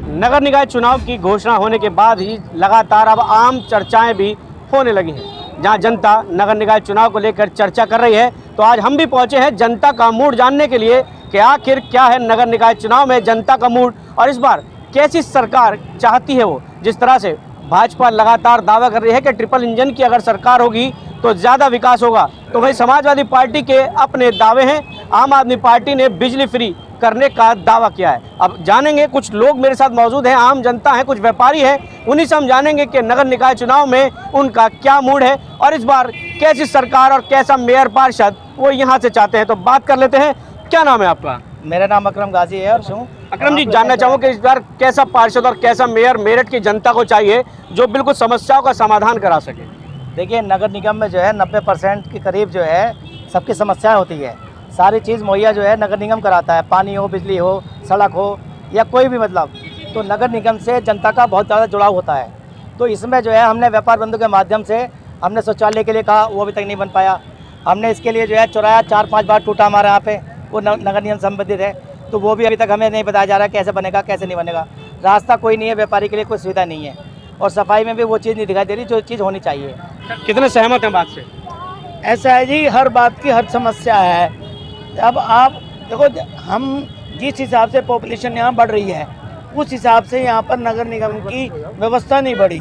नगर निकाय चुनाव की घोषणा होने के बाद ही लगातार अब आम चर्चाएं भी होने लगी हैं। जहां जनता नगर निकाय चुनाव को लेकर चर्चा कर रही है, तो आज हम भी पहुंचे हैं जनता का मूड जानने के लिए कि आखिर क्या है नगर निकाय चुनाव में जनता का मूड और इस बार कैसी सरकार चाहती है वो। जिस तरह से भाजपा लगातार दावा कर रही है कि ट्रिपल इंजन की अगर सरकार होगी तो ज़्यादा विकास होगा, तो वहीं समाजवादी पार्टी के अपने दावे हैं। आम आदमी पार्टी ने बिजली फ्री करने का दावा किया है। अब जानेंगे, कुछ लोग मेरे साथ मौजूद हैं, आम जनता है, कुछ व्यापारी हैं, उन्हीं से हम जानेंगे कि नगर निकाय चुनाव में उनका क्या मूड है और इस बार कैसी सरकार और कैसा मेयर पार्षद वो यहाँ से चाहते हैं। तो बात कर लेते हैं। क्या नाम है आपका? मेरा नाम अकरम गाजी है। और अकरम जी, जानना चाहूँगा कि इस बार कैसा पार्षद और कैसा मेयर मेरठ की जनता को चाहिए जो बिल्कुल समस्याओं का समाधान करा सके। देखिए, नगर निगम में जो है 90% के करीब जो है सबकी समस्याएं होती है। सारी चीज़ मुहैया जो है नगर निगम कराता है, पानी हो, बिजली हो, सड़क हो या कोई भी मतलब, तो नगर निगम से जनता का बहुत ज़्यादा जुड़ाव होता है। तो इसमें जो है हमने व्यापार बंधु के माध्यम से हमने शौचालय के लिए कहा, वो अभी तक नहीं बन पाया। हमने इसके लिए जो है चौराया 4-5 बार टूटा हमारे यहाँ पे, वो नगर निगम संबंधित है, तो वो भी अभी तक हमें नहीं बताया जा रहा कैसे बनेगा कैसे नहीं बनेगा। रास्ता कोई नहीं है, व्यापारी के लिए कोई सुविधा नहीं है और सफाई में भी वो चीज़ नहीं दिखाई दे रही जो चीज़ होनी चाहिए। कितने सहमत हैं बात से? ऐसा है जी, हर बात की हर समस्या है। अब आप देखो, हम जिस हिसाब से पॉपुलेशन यहाँ बढ़ रही है उस हिसाब से यहाँ पर नगर निगम की व्यवस्था नहीं बढ़ी।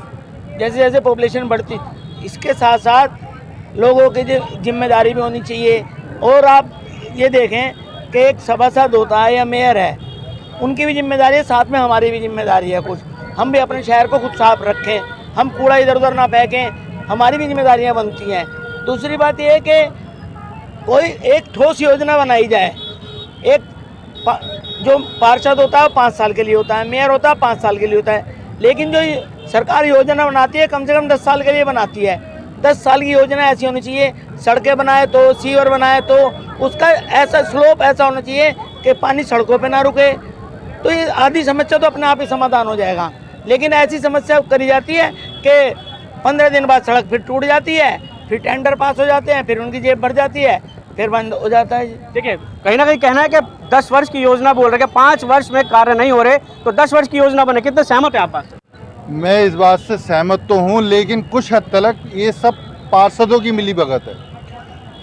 जैसे जैसे पॉपुलेशन बढ़ती, इसके साथ साथ लोगों की जिम्मेदारी भी होनी चाहिए। और आप ये देखें कि एक सभासद होता है या मेयर है, उनकी भी जिम्मेदारी है, साथ में हमारी भी जिम्मेदारी है। कुछ हम भी अपने शहर को खुद साफ रखें, हम कूड़ा इधर उधर ना फेंकें, हमारी भी जिम्मेदारियाँ बनती हैं। दूसरी बात यह है कि कोई एक ठोस योजना बनाई जाए। एक जो पार्षद होता है 5 साल के लिए होता है, मेयर होता है 5 साल के लिए होता है, लेकिन जो सरकार योजना बनाती है कम से कम 10 साल के लिए बनाती है। 10 साल की योजना ऐसी होनी चाहिए, सड़कें बनाए तो, सीवर बनाए तो उसका ऐसा स्लोप ऐसा होना चाहिए कि पानी सड़कों पे ना रुके, तो ये आधी समस्या तो अपने आप ही समाधान हो जाएगा। लेकिन ऐसी समस्या करी जाती है कि 15 दिन बाद सड़क फिर टूट जाती है, फिर टेंडर पास हो जाते हैं, फिर उनकी जेब भर जाती है, फिर बंद हो जाता है। देखिए, कहीं ना कहीं कहना है कि 10 वर्ष की योजना बोल रहे हैं, 5 वर्ष में कार्य नहीं हो रहे, तो 10 वर्ष की योजना बने। कितने सहमत है आप बात से? मैं इस बात से सहमत तो हूँ, लेकिन कुछ हद तक ये सब पार्षदों की मिलीभगत है।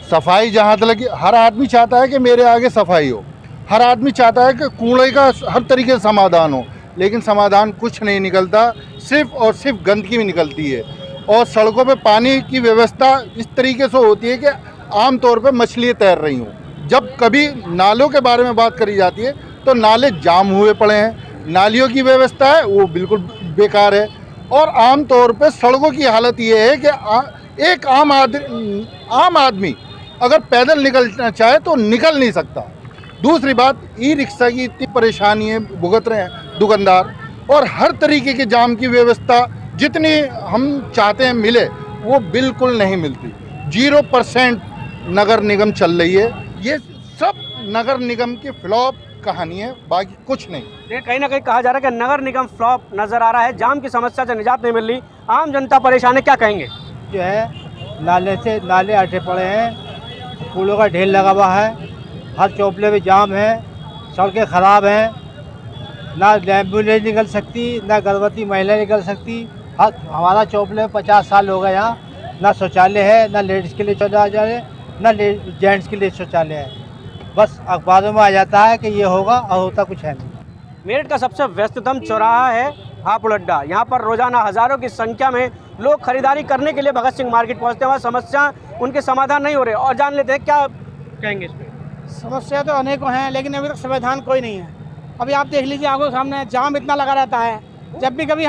सफाई जहाँ तक, हर आदमी चाहता है कि मेरे आगे सफाई हो, हर आदमी चाहता है कि कूड़े का हर तरीके से समाधान हो, लेकिन समाधान कुछ नहीं निकलता, सिर्फ और सिर्फ गंदगी भी निकलती है। और सड़कों पे पानी की व्यवस्था इस तरीके से होती है कि आमतौर पे मछलियाँ तैर रही हों। जब कभी नालों के बारे में बात करी जाती है तो नाले जाम हुए पड़े हैं, नालियों की व्यवस्था है वो बिल्कुल बेकार है। और आमतौर पे सड़कों की हालत ये है कि एक आम आदमी अगर पैदल निकलना चाहे तो निकल नहीं सकता। दूसरी बात, ई रिक्शा की इतनी परेशानी है, भुगत रहे हैं दुकानदार, और हर तरीके के जाम की व्यवस्था जितनी हम चाहते हैं मिले वो बिल्कुल नहीं मिलती। 0% नगर निगम चल रही है। ये सब नगर निगम की फ्लॉप कहानी है, बाकी कुछ नहीं। ये कहीं ना कहीं कहा जा रहा है कि नगर निगम फ्लॉप नजर आ रहा है, जाम की समस्या से निजात नहीं मिल रही, आम जनता परेशान है। क्या कहेंगे? जो है नाले अटे पड़े हैं, कूड़ों का ढेर लगा हुआ है, हर चौपले में जाम है, सड़कें ख़राब हैं, ना एम्बुलेंस निकल सकती, ना गर्भवती महिला निकल सकती। हमारा चौपले में 50 साल हो गए, यहाँ ना शौचालय है, ना लेडीज़ के लिए शौचालय है, ना जेंट्स के लिए शौचालय है। बस अखबारों में आ जाता है कि ये होगा और होता कुछ है नहीं। मेरठ का सबसे व्यस्ततम चौराहा है हापुड़ अड्डा। यहाँ पर रोजाना हज़ारों की संख्या में लोग खरीदारी करने के लिए भगत सिंह मार्केट पहुँचते हैं। वहाँ समस्या उनके समाधान नहीं हो रहे, और जान लेते हैं क्या कहेंगे इस पर। समस्या तो अनेकों हैं, लेकिन अभी तक समाधान कोई नहीं है। अभी आप देख लीजिए, आंखों के सामने जाम इतना लगा रहता है। जब भी कभी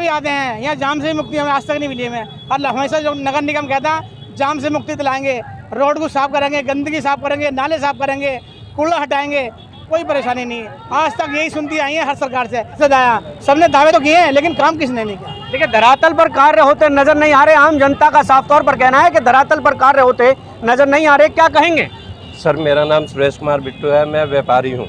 आते हैं यहाँ जाम से मुक्ति हमें आज तक नहीं मिली हमें। और हमेशा जो नगर निगम कहता है जाम से मुक्ति दिलाएंगे, रोड को साफ करेंगे, गंदगी साफ करेंगे, नाले साफ करेंगे, कूड़ा हटाएंगे, कोई परेशानी नहीं है। आज तक यही सुनती आई है हर सरकार से सदाया। सबने दावे तो किए हैं, लेकिन काम किसने नहीं किया। देखिए, धरातल पर कार्य होते नजर नहीं आ रहे। आम जनता का साफ तौर पर कहना है कि धरातल पर कार्य होते नजर नहीं आ रहे। क्या कहेंगे? सर, मेरा नाम सुरेश कुमार बिट्टू है, मैं व्यापारी हूँ।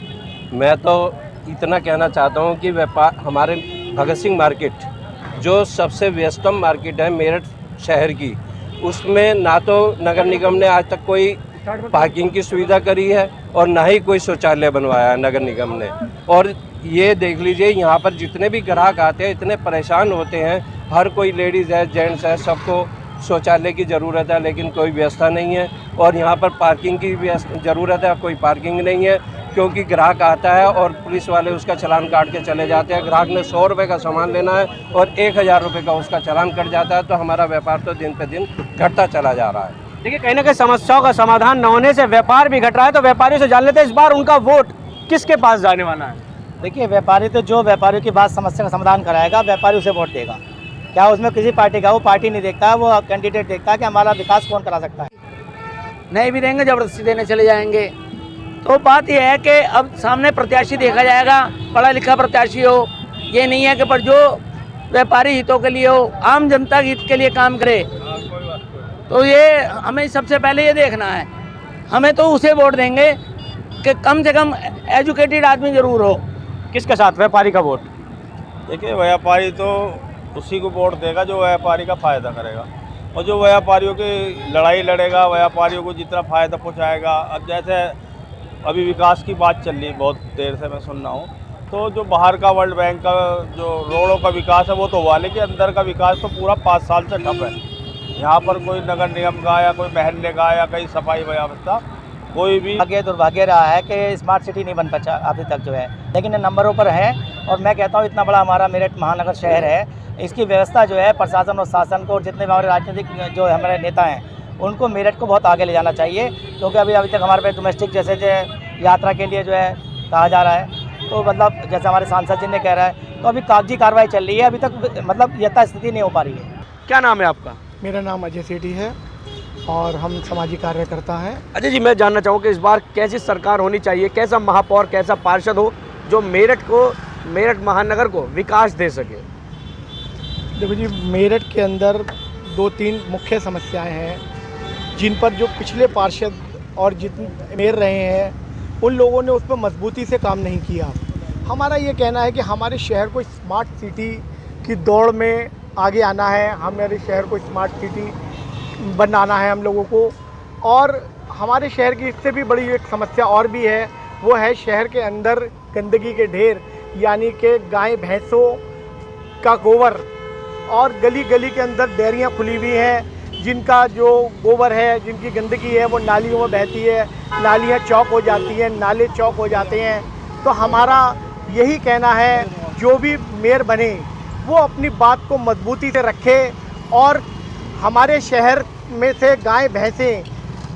मैं तो इतना कहना चाहता हूँ कि व्यापार हमारे भगत सिंह मार्केट जो सबसे व्यस्तम मार्केट है मेरठ शहर की, उसमें ना तो नगर निगम ने आज तक कोई पार्किंग की सुविधा करी है और ना ही कोई शौचालय बनवाया है नगर निगम ने। और ये देख लीजिए, यहाँ पर जितने भी ग्राहक आते हैं इतने परेशान होते हैं। हर कोई लेडीज़ है, जेंट्स है, सबको शौचालय की ज़रूरत है लेकिन कोई व्यवस्था नहीं है। और यहाँ पर पार्किंग की भी ज़रूरत है, कोई पार्किंग नहीं है, क्योंकि ग्राहक आता है और पुलिस वाले उसका चालान काट के चले जाते हैं। ग्राहक ने 100 रुपये का सामान लेना है और 1000 रुपये का उसका चालान कट जाता है। तो हमारा व्यापार तो दिन पे दिन घटता चला जा रहा है। देखिए, कहीं ना कहीं समस्याओं का समाधान न होने से व्यापार भी घट रहा है। तो व्यापारियों से जान लेते हैं इस बार उनका वोट किसके पास जाने वाला है। देखिए, व्यापारी तो जो व्यापारियों की बात समस्या का समाधान कराएगा, व्यापारी उसे वोट देगा। क्या उसमें किसी पार्टी का, वो पार्टी नहीं देखता, वो कैंडिडेट देखता है कि हमारा विकास कौन करा सकता है। नहीं भी देंगे, जबरदस्ती देने चले जाएंगे। तो बात यह है कि अब सामने प्रत्याशी देखा जाएगा, पढ़ा लिखा प्रत्याशी हो। ये नहीं है कि पर जो व्यापारी हितों के लिए हो, आम जनता के हित के लिए काम करे। तो ये हमें सबसे पहले ये देखना है, हमें तो उसे वोट देंगे कि कम से कम एजुकेटेड आदमी ज़रूर हो। किसके साथ, व्यापारी का वोट? देखिए, व्यापारी तो उसी को वोट देगा जो व्यापारी का फ़ायदा करेगा, और जो व्यापारियों की लड़ाई लड़ेगा, व्यापारियों को जितना फ़ायदा पहुंचाएगा। अब जैसे अभी विकास की बात चल रही है, बहुत देर से मैं सुन रहा हूँ, तो जो बाहर का वर्ल्ड बैंक का जो रोडों का विकास है वो तो हुआ, लेकिन अंदर का विकास तो पूरा 5 साल से ठप है। यहाँ पर कोई नगर निगम का या कोई महल्ले का या कहीं सफाई व्यवस्था कोई भी आगे दुर्भाग्य रहा है कि स्मार्ट सिटी नहीं बन पाचा अभी तक जो है, लेकिन ये नंबरों पर है। और मैं कहता हूँ, इतना बड़ा हमारा मेरठ महानगर शहर है, इसकी व्यवस्था जो है प्रशासन और शासन को, और जितने भी हमारे राजनीतिक जो हमारे नेता हैं उनको मेरठ को बहुत आगे ले जाना चाहिए। क्योंकि अभी तक हमारे पे डोमेस्टिक जैसे जो यात्रा के लिए जो है कहा जा रहा है, तो मतलब जैसे हमारे सांसद जी ने कह रहा है, तो अभी कागजी कार्रवाई चल रही है, अभी तक मतलब यथास्थिति नहीं हो पा रही है। क्या नाम है आपका? मेरा नाम अजय सेठी है और हम सामाजिक कार्यकर्ता हैं। अजय जी, मैं जानना चाहूँ कि इस बार कैसी सरकार होनी चाहिए, कैसा महापौर, कैसा पार्षद हो जो मेरठ महानगर को विकास दे सके? देखो जी, मेरठ के अंदर 2-3 मुख्य समस्याएं हैं जिन पर जो पिछले पार्षद और जितने मेयर रहे हैं उन लोगों ने उस पर मजबूती से काम नहीं किया। हमारा ये कहना है कि हमारे शहर को स्मार्ट सिटी की दौड़ में आगे आना है, हमारे शहर को स्मार्ट सिटी बनाना है हम लोगों को। और हमारे शहर की इससे भी बड़ी एक समस्या और भी है, वो है शहर के अंदर गंदगी के ढेर, यानी कि गाय भैंसों का गोबर, और गली गली के अंदर डेयरियाँ खुली हुई हैं जिनका जो गोबर है, जिनकी गंदगी है वो नालियों में बहती है, नालियाँ चौक हो जाती हैं, नाले चौक हो जाते हैं। तो हमारा यही कहना है, जो भी मेयर बने वो अपनी बात को मजबूती से रखे और हमारे शहर में से गाय भैंसें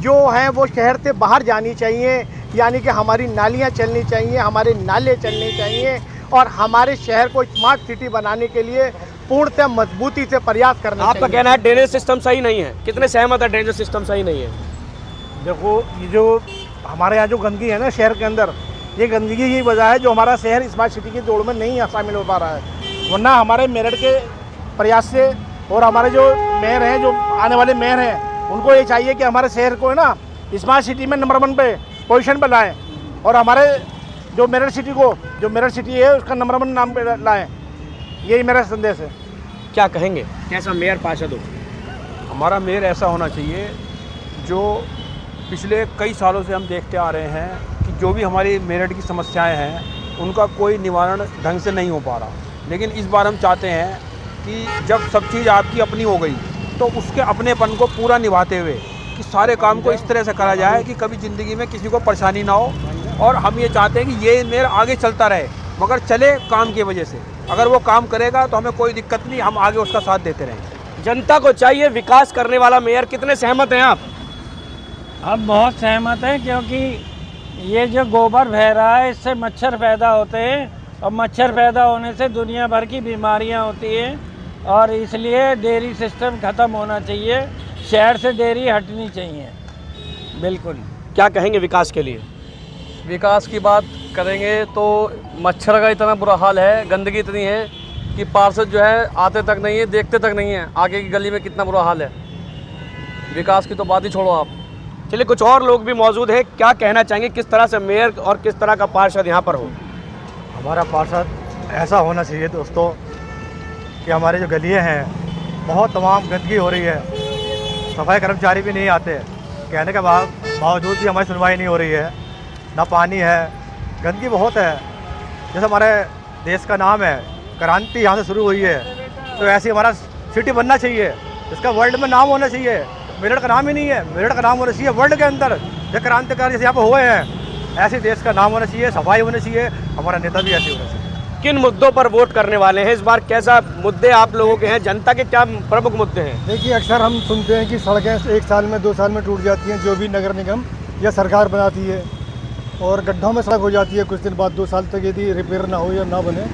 जो हैं वो शहर से बाहर जानी चाहिए, यानी कि हमारी नालियाँ चलनी चाहिए, हमारे नाले चलने चाहिए, और हमारे शहर को स्मार्ट सिटी बनाने के लिए पूर्णतः मजबूती से प्रयास करना चाहिए। आपका कहना है ड्रेनेज सिस्टम सही नहीं है, कितने सहमत है ड्रेनेज सिस्टम सही नहीं है? देखो, ये जो हमारे यहाँ जो गंदगी है ना शहर के अंदर, ये गंदगी ही वजह है जो हमारा शहर स्मार्ट सिटी की दौड़ में नहीं शामिल हो पा रहा है। वरना हमारे मेरठ के प्रयास से, और हमारे जो मेयर हैं, जो आने वाले मेयर हैं, उनको ये चाहिए कि हमारे शहर को है ना स्मार्ट सिटी में नंबर 1 पे पोजीशन पर लाएँ, और हमारे जो मेरठ सिटी को, जो मेरठ सिटी है उसका नंबर 1 नाम पे लाएँ। यही मेरा संदेश है। क्या कहेंगे, कैसा मेयर पार्षद हो? हमारा मेयर ऐसा होना चाहिए जो पिछले कई सालों से हम देखते आ रहे हैं कि जो भी हमारी मेरठ की समस्याएं हैं उनका कोई निवारण ढंग से नहीं हो पा रहा। लेकिन इस बार हम चाहते हैं कि जब सब चीज़ आपकी अपनी हो गई तो उसके अपनेपन को पूरा निभाते हुए कि सारे काम को इस तरह से करा जाए कि कभी ज़िंदगी में किसी को परेशानी ना हो। और हम ये चाहते हैं कि ये मेयर आगे चलता रहे, मगर चले काम की वजह से। अगर वो काम करेगा तो हमें कोई दिक्कत नहीं, हम आगे उसका साथ देते रहेंगे। जनता को चाहिए विकास करने वाला मेयर, कितने सहमत हैं आप? हम बहुत सहमत हैं, क्योंकि ये जो गोबर बह रहा है इससे मच्छर पैदा होते हैं, और मच्छर पैदा होने से दुनिया भर की बीमारियां होती हैं, और इसलिए डेयरी सिस्टम ख़त्म होना चाहिए, शहर से डेयरी हटनी चाहिए। बिल्कुल। क्या कहेंगे विकास के लिए? विकास की बात करेंगे तो मच्छर का इतना बुरा हाल है, गंदगी इतनी है कि पार्षद जो है आते तक नहीं है, देखते तक नहीं है आगे की गली में कितना बुरा हाल है। विकास की तो बात ही छोड़ो आप। चलिए, कुछ और लोग भी मौजूद हैं, क्या कहना चाहेंगे, किस तरह से मेयर और किस तरह का पार्षद यहाँ पर हो? हमारा पार्षद ऐसा होना चाहिए दोस्तों कि हमारे जो गलियाँ हैं बहुत तमाम गंदगी हो रही है, सफाई कर्मचारी भी नहीं आते, कहने के बावजूद भी हमारी सुनवाई नहीं हो रही है, ना पानी है, गंदगी बहुत है। जैसे हमारे देश का नाम है, क्रांति यहाँ से शुरू हुई है, तो ऐसे हमारा सिटी बनना चाहिए, इसका वर्ल्ड में नाम होना चाहिए। मेरठ का नाम ही नहीं है, मेरठ का नाम होना चाहिए वर्ल्ड के अंदर। जो क्रांतिकारी जैसे यहाँ पर हुए हैं, ऐसे देश का नाम होना चाहिए, सफाई होनी चाहिए, हमारा नेता भी ऐसे होना चाहिए। किन मुद्दों पर वोट करने वाले हैं इस बार? कैसा मुद्दे आप लोगों के हैं? जनता के क्या प्रमुख मुद्दे हैं? देखिए, अक्सर हम सुनते हैं कि सड़कें 1 साल में 2 साल में टूट जाती हैं, जो भी नगर निगम या सरकार बनाती है, और गड्ढों में सड़क हो जाती है कुछ दिन बाद, 2 साल तक यदि रिपेयर ना हो या ना बने।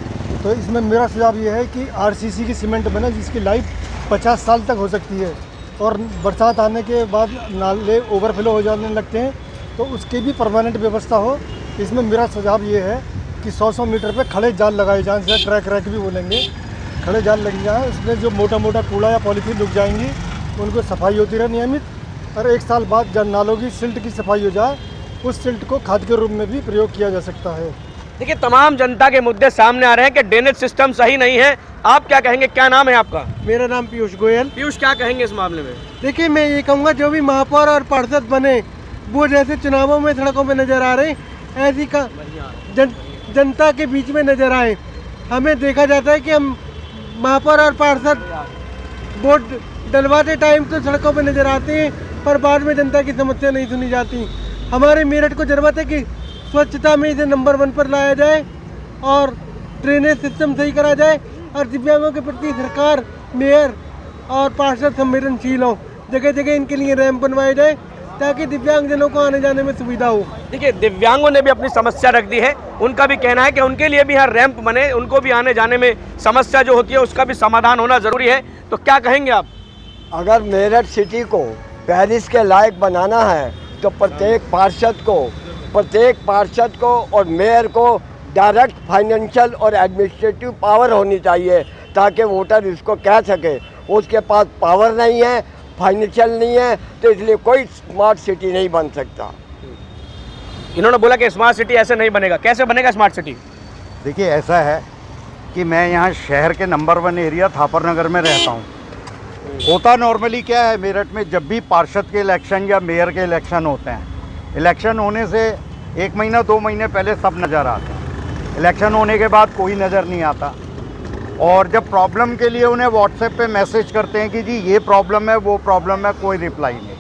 तो इसमें मेरा सुझाव ये है कि आरसीसी की सीमेंट बने, जिसकी लाइफ 50 साल तक हो सकती है, और बरसात आने के बाद नाले ओवरफ्लो हो जाने लगते हैं, तो उसकी भी परमानेंट व्यवस्था हो। इसमें मेरा सुझाव ये है कि 100-100 मीटर पे खड़े जाल लगाए जाएँ, जिसे ट्रैक रैक भी बोलेंगे, खड़े जाल लग जाएँ। उसमें जो मोटा मोटा कूड़ा या पॉलीथीन रुक जाएंगी, उनको सफाई होती रहे नियमित, और 1 साल बाद जब नालों की सिल्ट की सफाई हो जाए, उस सिल्ट को खाद के रूप में भी प्रयोग किया जा सकता है। देखिए, तमाम जनता के मुद्दे सामने आ रहे हैं कि ड्रेनेज सिस्टम सही नहीं है। आप क्या कहेंगे? क्या नाम है आपका? मेरा नाम पीयूष गोयल। पीयूष, क्या कहेंगे इस मामले में? देखिए, मैं ये कहूँगा, जो भी महापौर और पार्षद बने, वो जैसे चुनावों में सड़कों में नजर आ रहे, ऐसी का जनता के बीच में नजर आए। हमें देखा जाता है कि हम महापौर और पार्षद वोट डलवाते टाइम तो सड़कों पे नजर आते हैं, पर बाद में जनता की समस्या नहीं सुनी जाती। हमारे मेरठ को जरूरत है कि स्वच्छता में इसे नंबर 1 पर लाया जाए, और ड्रेनेज सिस्टम सही करा जाए, और दिव्यांगों के प्रति सरकार, मेयर और पार्षद संवेदनशील हो। जगह जगह इनके लिए रैंप बनवाए जाए, ताकि दिव्यांगजनों को आने जाने में सुविधा हो। देखिए, दिव्यांगों ने भी अपनी समस्या रख दी है। उनका भी कहना है कि उनके लिए भी यहाँ रैंप बने, उनको भी आने जाने में समस्या जो होती है उसका भी समाधान होना जरूरी है। तो क्या कहेंगे आप? अगर मेरठ सिटी को पेरिस के लायक बनाना है, तो प्रत्येक पार्षद को और मेयर को डायरेक्ट फाइनेंशियल और एडमिनिस्ट्रेटिव पावर होनी चाहिए, ताकि वोटर इसको कह सके उसके पास पावर नहीं है, फाइनेंशियल नहीं है, तो इसलिए कोई स्मार्ट सिटी नहीं बन सकता। इन्होंने बोला कि स्मार्ट सिटी ऐसे नहीं बनेगा। कैसे बनेगा स्मार्ट सिटी? देखिए, ऐसा है कि मैं यहाँ शहर के नंबर 1 एरिया थापर नगर में रहता हूँ। होता नॉर्मली क्या है, मेरठ में जब भी पार्षद के इलेक्शन या मेयर के इलेक्शन होते हैं, इलेक्शन होने से 1 महीना 2 महीने पहले सब नज़र आते हैं, इलेक्शन होने के बाद कोई नज़र नहीं आता। और जब प्रॉब्लम के लिए उन्हें व्हाट्सएप पे मैसेज करते हैं कि जी ये प्रॉब्लम है, वो प्रॉब्लम है, कोई रिप्लाई नहीं।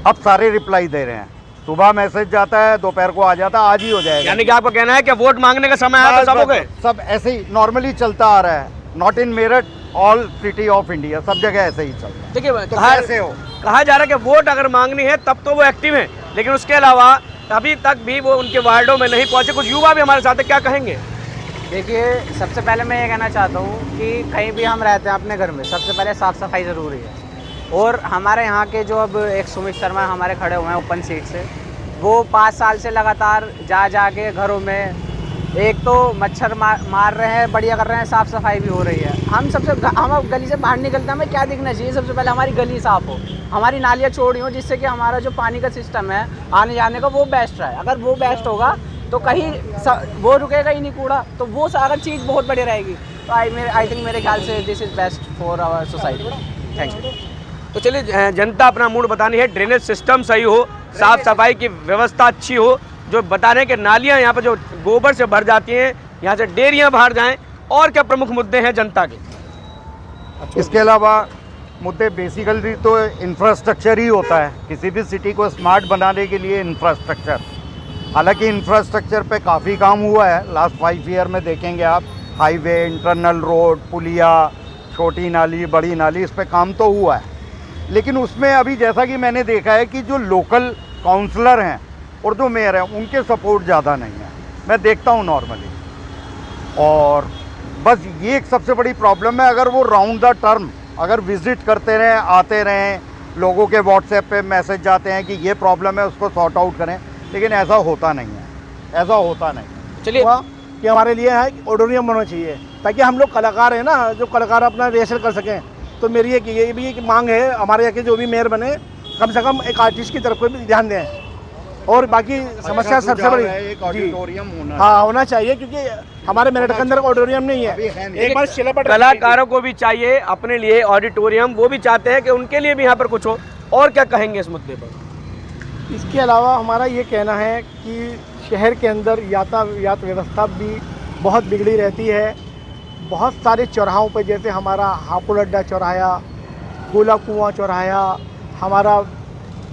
अब सारे रिप्लाई दे रहे हैं, सुबह मैसेज जाता है, दोपहर को आ जाता है, आज ही हो जाएगा। यानी कि आपका कहना है कि वोट मांगने का समय आया तो सब हो गए? सब ऐसे ही नॉर्मली चलता आ रहा है, not in Meerut, all city of India, सब जगह ऐसे ही चलता है। देखिए, तो कैसे हो, कहा जा रहा है कि वोट अगर मांगनी है तब तो वो एक्टिव है, लेकिन उसके अलावा अभी तक भी वो उनके वार्डों में नहीं पहुंचे। कुछ युवा भी हमारे साथ है, क्या कहेंगे? देखिए, सबसे पहले मैं ये कहना चाहता हूँ कि कहीं भी हम रहते हैं अपने घर में, सबसे पहले साफ़ सफाई ज़रूरी है। और हमारे यहाँ के जो अब एक सुमित शर्मा हमारे खड़े हुए हैं ओपन सीट से, वो 5 साल से लगातार जा के घरों में एक तो मच्छर मार रहे हैं, बढ़िया कर रहे हैं, साफ़ सफाई भी हो रही है। हम गली से बाहर निकलते हैं, हमें क्या दिखना चाहिए? सबसे पहले हमारी गली साफ़ हो, हमारी नालियाँ चौड़ी हो, जिससे कि हमारा जो पानी का सिस्टम है आने जाने का वो बेस्ट रहे। अगर वो बेस्ट होगा तो कहीं वो रुकेगा ही नहीं कूड़ा, तो वो अगर चीज़ बहुत बढ़िया रहेगी। तो आई थिंक मेरे ख्याल से this is best for our society. Thank you. तो चलिए, जनता अपना मूड बतानी है, ड्रेनेज सिस्टम सही हो, साफ़ सफाई की व्यवस्था अच्छी हो, जो बता रहे हैं कि नालियाँ यहाँ पर जो गोबर से भर जाती हैं, यहाँ से डेयरियाँ बाहर जाएँ। और क्या प्रमुख मुद्दे हैं जनता के? इसके अलावा मुद्दे बेसिकली तो इंफ्रास्ट्रक्चर ही होता है। किसी भी सिटी को स्मार्ट बनाने के लिए इंफ्रास्ट्रक्चर, हालांकि इंफ्रास्ट्रक्चर पे काफ़ी काम हुआ है लास्ट 5 ईयर में। देखेंगे आप, हाईवे, इंटरनल रोड, पुलिया, छोटी नाली, बड़ी नाली, इस पे काम तो हुआ है। लेकिन उसमें अभी जैसा कि मैंने देखा है कि जो लोकल काउंसलर हैं और जो मेयर हैं, उनके सपोर्ट ज़्यादा नहीं है, मैं देखता हूँ नॉर्मली। और बस ये एक सबसे बड़ी प्रॉब्लम है। अगर वो राउंड द टर्म अगर विज़िट करते रहें, आते रहें, लोगों के व्हाट्सएप पे मैसेज जाते हैं कि ये प्रॉब्लम है, उसको सॉर्ट आउट करें, लेकिन ऐसा होता नहीं है, ऐसा होता नहीं। चलिए, कि हमारे लिए है ऑडिटोरियम होना चाहिए, ताकि हम लोग कलाकार हैं ना, जो कलाकार अपना रिहर्सल कर सकें। तो मेरी ये भी एक मांग है, हमारे यहाँ के जो भी मेयर बने, कम से कम एक आर्टिस्ट की तरफ को भी ध्यान दें। और बाकी समस्या सबसे बड़ी एक ऑडिटोरियम होना चाहिए, क्योंकि हमारे मेरठ के अंदर ऑडिटोरियम नहीं है। एक बार कलाकारों को भी चाहिए अपने लिए ऑडिटोरियम, वो भी चाहते हैं कि उनके लिए भी यहाँ पर कुछ हो। और क्या कहेंगे इस मुद्दे पर? इसके अलावा हमारा ये कहना है कि शहर के अंदर यातायात व्यवस्था भी बहुत बिगड़ी रहती है। बहुत सारे चौराहों पर, जैसे हमारा हापुड़ अड्डा चौराहा, गोला कुआं चौराहा, हमारा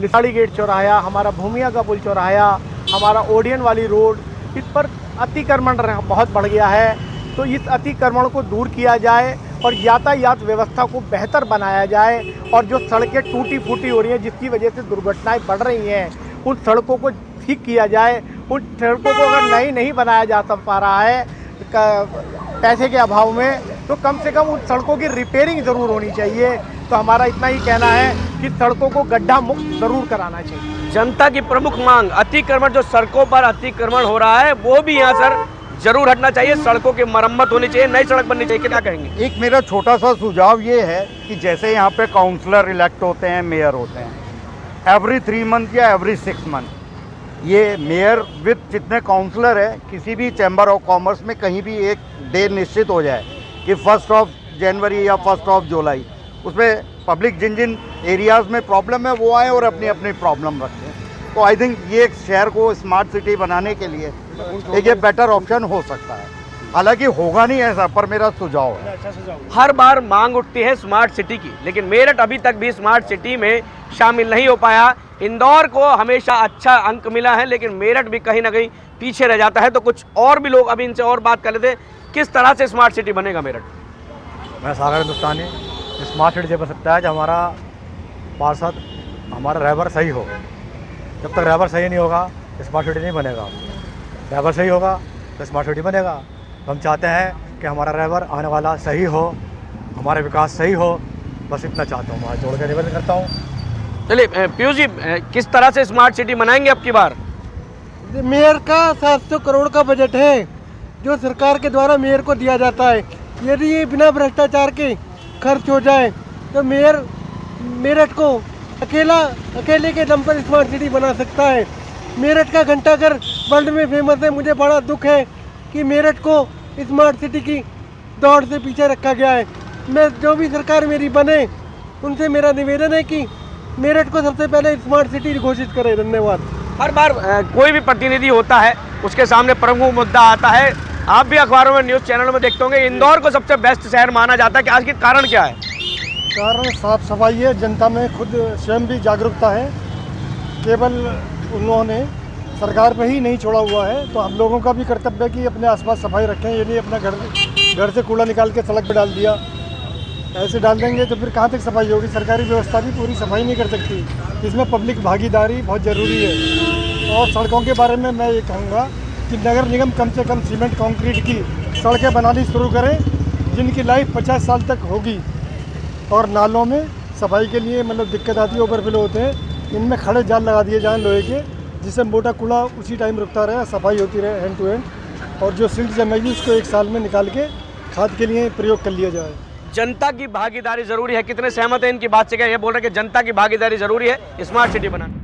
लिसाड़ी गेट चौराहा, हमारा भूमिया का पुल चौराहा, हमारा ओडियन वाली रोड, इस पर अतिक्रमण बहुत बढ़ गया है। तो इस अतिक्रमण को दूर किया जाए और यातायात व्यवस्था को बेहतर बनाया जाए, और जो सड़कें टूटी फूटी हो रही हैं जिसकी वजह से दुर्घटनाएं बढ़ रही हैं, उन सड़कों को ठीक किया जाए। उन सड़कों को अगर नहीं बनाया जा पा रहा है पैसे के अभाव में, तो कम से कम उन सड़कों की रिपेयरिंग ज़रूर होनी चाहिए। तो हमारा इतना ही कहना है कि सड़कों को गड्ढा मुक्त ज़रूर कराना चाहिए। जनता की प्रमुख मांग अतिक्रमण, जो सड़कों पर अतिक्रमण हो रहा है वो भी यहाँ सर जरूर हटना चाहिए, सड़कों की मरम्मत होनी चाहिए, नई सड़क बननी चाहिए। क्या कहेंगे? एक मेरा छोटा सा सुझाव ये है कि जैसे यहाँ पे काउंसलर इलेक्ट होते हैं, मेयर होते हैं, एवरी 3 मंथ या एवरी 6 मंथ ये मेयर विद जितने काउंसलर है, किसी भी चैम्बर ऑफ कॉमर्स में कहीं भी एक डे निश्चित हो जाए कि 1 जनवरी या 1 जुलाई, उसमें पब्लिक जिन जिन एरियाज़ में प्रॉब्लम है वो आए और अपनी अपनी प्रॉब्लम रखें। तो आई थिंक ये एक शहर को स्मार्ट सिटी बनाने के लिए एक ये बेटर ऑप्शन हो सकता है। हालांकि होगा नहीं ऐसा, पर मेरा सुझाव है। हर बार मांग उठती है स्मार्ट सिटी की, लेकिन मेरठ अभी तक भी स्मार्ट सिटी में शामिल नहीं हो पाया। इंदौर को हमेशा अच्छा अंक मिला है, लेकिन मेरठ भी कहीं ना कहीं पीछे रह जाता है। तो कुछ और भी लोग अभी इनसे और बात कर लेते हैं, किस तरह से स्मार्ट सिटी बनेगा मेरठ? मैं सागर हिंदुस्तानी। स्मार्ट सिटी बन सकता है जब हमारा पार्षद, हमारा ड्राइवर सही हो। जब तक ड्राइवर सही नहीं होगा स्मार्ट सिटी नहीं बनेगा। ड्राइवर सही होगा तो स्मार्ट सिटी बनेगा। तो हम चाहते हैं कि हमारा ड्राइवर आने वाला सही हो, हमारा विकास सही हो, बस इतना चाहता हूँ। जोड़ के निवेदन करता हूँ। चलिए पीयूष जी, किस तरह से स्मार्ट सिटी बनाएंगे अब की बार? मेयर का 700 करोड़ का बजट है जो सरकार के द्वारा मेयर को दिया जाता है। यदि ये बिना भ्रष्टाचार के खर्च हो जाए तो मेयर मेरठ को अकेले के दम पर स्मार्ट सिटी बना सकता है। मेरठ का घंटाघर वर्ल्ड में फेमस है। मुझे बड़ा दुख है कि मेरठ को स्मार्ट सिटी की दौड़ से पीछे रखा गया है। मैं जो भी सरकार मेरी बने उनसे मेरा निवेदन है कि मेरठ को सबसे पहले स्मार्ट सिटी घोषित करें। धन्यवाद। हर बार कोई भी प्रतिनिधि होता है उसके सामने प्रमुख मुद्दा आता है। आप भी अखबारों में, न्यूज़ चैनलों में देखते होंगे, इंदौर को सबसे बेस्ट शहर माना जाता है। कि आज के कारण क्या है? कारण साफ सफाई है। जनता में खुद स्वयं भी जागरूकता है। केवल उन्होंने सरकार पे ही नहीं छोड़ा हुआ है, तो हम लोगों का भी कर्तव्य है कि अपने आसपास सफाई रखें। ये नहीं अपना घर से कूड़ा निकाल के सड़क पे डाल दिया, ऐसे डाल देंगे तो फिर कहाँ तक सफाई होगी? सरकारी व्यवस्था भी पूरी सफाई नहीं कर सकती। इसमें पब्लिक भागीदारी बहुत ज़रूरी है। और सड़कों के बारे में मैं ये कहूँगा कि नगर निगम कम से कम सीमेंट कंक्रीट की सड़कें बनानी शुरू करें जिनकी लाइफ 50 साल तक होगी। और नालों में सफाई के लिए मतलब दिक्कत आती है, ओवरफ्लो होते हैं, इनमें खड़े जाल लगा दिए जाएँ लोहे के, जिससे मोटा कूड़ा उसी टाइम रुकता रहे, सफाई होती रहे हैंड टू हैंड। और जो सिल्ट जमेगी उसको 1 साल में निकाल के खाद के लिए प्रयोग कर लिया जाए। जनता की भागीदारी जरूरी है। कितने सहमत हैं इनकी बात से? क्या ये बोल रहे हैं कि जनता की भागीदारी जरूरी है स्मार्ट सिटी बनाने?